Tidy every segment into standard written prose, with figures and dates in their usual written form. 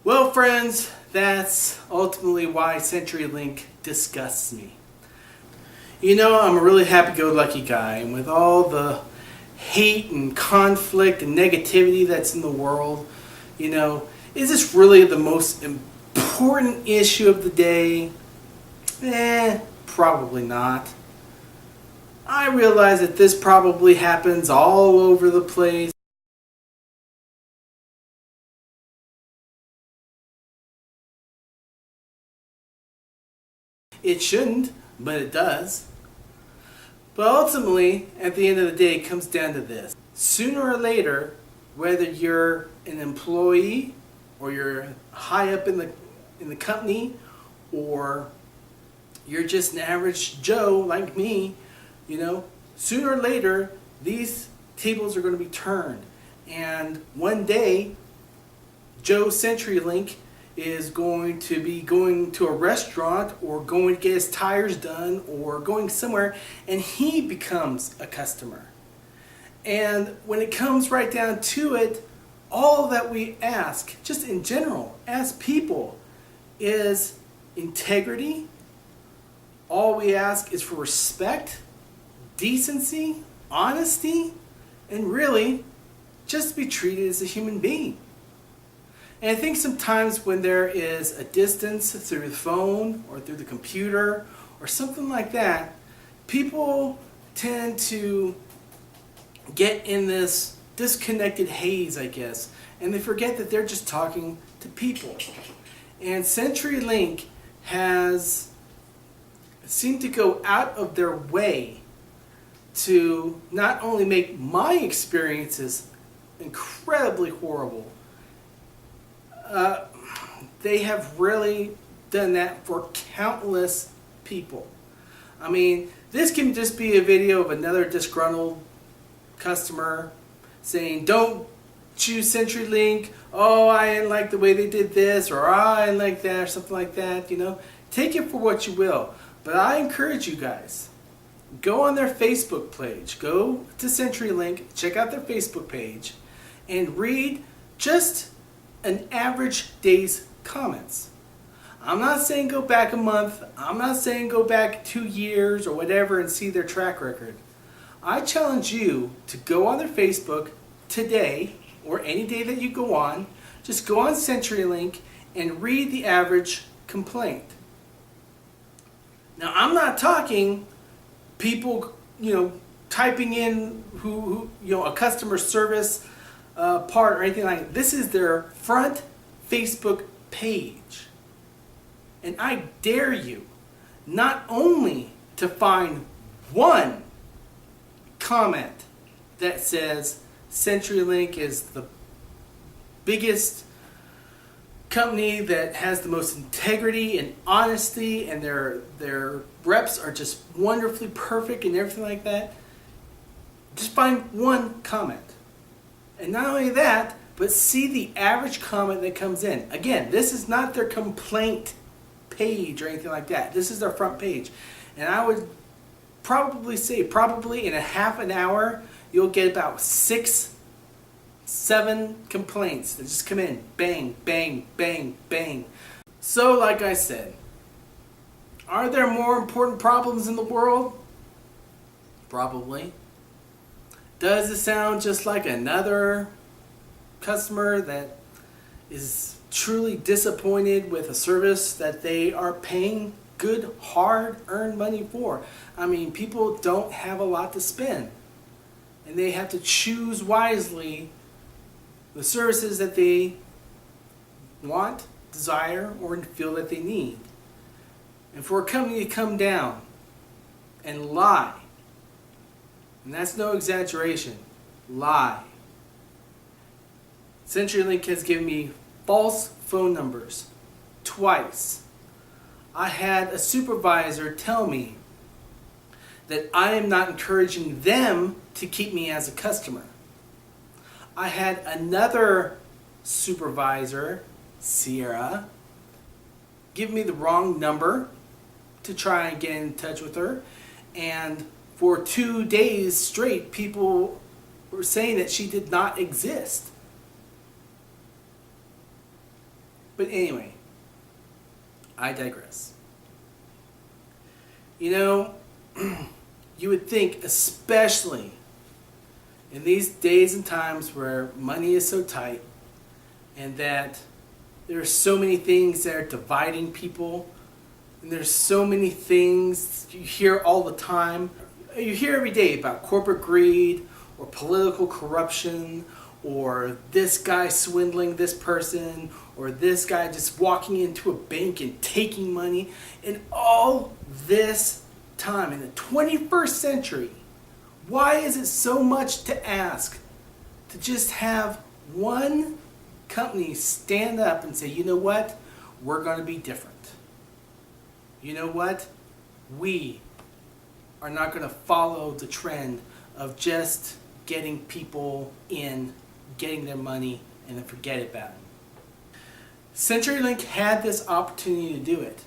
Well, friends, that's ultimately why CenturyLink disgusts me. You know, I'm a really happy-go-lucky guy, and with all the hate and conflict and negativity that's in the world, is this really the most important issue of the day? Probably not. I realize that this probably happens all over the place. It shouldn't, but it does. But ultimately, at the end of the day, it comes down to this. Sooner or later, whether you're an employee or you're high up in the company, or you're just an average Joe like me, sooner or later, these tables are going to be turned. And one day, Joe CenturyLink is going to be going to a restaurant or going to get his tires done or going somewhere, and he becomes a customer. And when it comes right down to it, all that we ask, just in general, as people, is integrity. All we ask is for respect, decency, honesty, and really just to be treated as a human being. And I think sometimes when there is a distance through the phone or through the computer or something like that, people tend to get in this disconnected haze, I guess, and they forget that they're just talking to people. And CenturyLink has seemed to go out of their way to not only make my experiences incredibly horrible, they have really done that for countless people. I mean, this can just be a video of another disgruntled customer saying, don't choose CenturyLink, oh, I didn't like the way they did this, or I didn't like that, or something like that, Take it for what you will. But I encourage you guys, go on their Facebook page, go to CenturyLink, check out their Facebook page, and read just an average day's comments. I'm not saying go back a month, I'm not saying go back 2 years or whatever and see their track record. I challenge you to go on their Facebook today, or any day that you go on, just go on CenturyLink and read the average complaint. Now, I'm not talking people, typing in who a customer service part or anything like that. This is their front Facebook page. And I dare you not only to find one comment that says CenturyLink is the biggest company that has the most integrity and honesty, and their reps are just wonderfully perfect and everything like that. Just find one comment. And not only that, but see the average comment that comes in. Again, this is not their complaint page or anything like that. This is their front page. And I would probably say, in a half an hour, you'll get about 6, 7 complaints that just come in. Bang, bang, bang, bang. So, like I said, are there more important problems in the world? Probably. Does it sound just like another customer that is truly disappointed with a service that they are paying good, hard-earned money for? I mean, people don't have a lot to spend, and they have to choose wisely the services that they want, desire, or feel that they need. And for a company to come down and lie, and that's no exaggeration, lie. CenturyLink has given me false phone numbers twice. I had a supervisor tell me that I am not encouraging them to keep me as a customer. I had another supervisor, Sierra, give me the wrong number to try and get in touch with her, and for 2 days straight, people were saying that she did not exist. But anyway, I digress. You know, you would think, especially in these days and times where money is so tight and that there are so many things that are dividing people, and there's so many things you hear all the time. You hear every day about corporate greed or political corruption, or this guy swindling this person, or this guy just walking into a bank and taking money. And all this time in the 21st century, why is it so much to ask to just have one company stand up and say, you know what, we're going to be different. You know what, we are not going to follow the trend of just getting people in, getting their money, and then forget about it. CenturyLink had this opportunity to do it.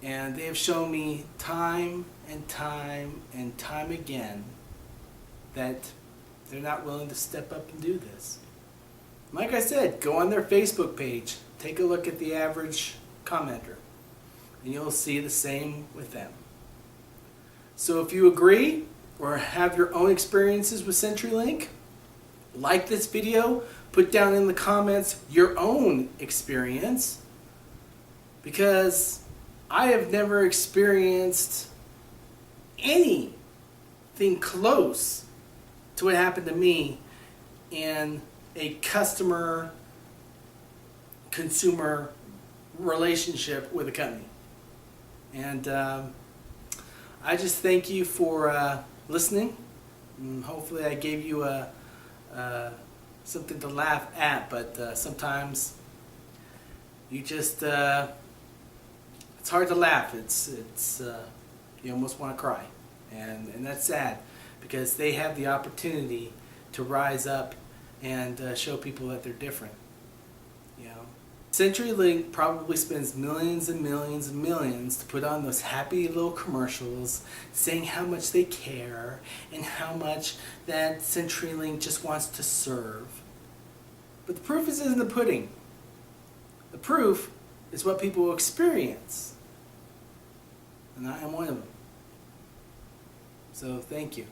And they have shown me time and time and time again that they're not willing to step up and do this. Like I said, go on their Facebook page, take a look at the average commenter, and you'll see the same with them. So if you agree or have your own experiences with CenturyLink, like this video, put down in the comments your own experience, because I have never experienced anything close to what happened to me in a customer-consumer relationship with a company. And I just thank you for listening. And hopefully I gave you something to laugh at, but sometimes you just it's hard to laugh. It's you almost want to cry, and that's sad, because they have the opportunity to rise up and show people that they're different. You know, CenturyLink probably spends millions and millions and millions to put on those happy little commercials saying how much they care and how much that CenturyLink just wants to serve. But the proof is in the pudding. The proof is what people will experience. And I am one of them. So thank you.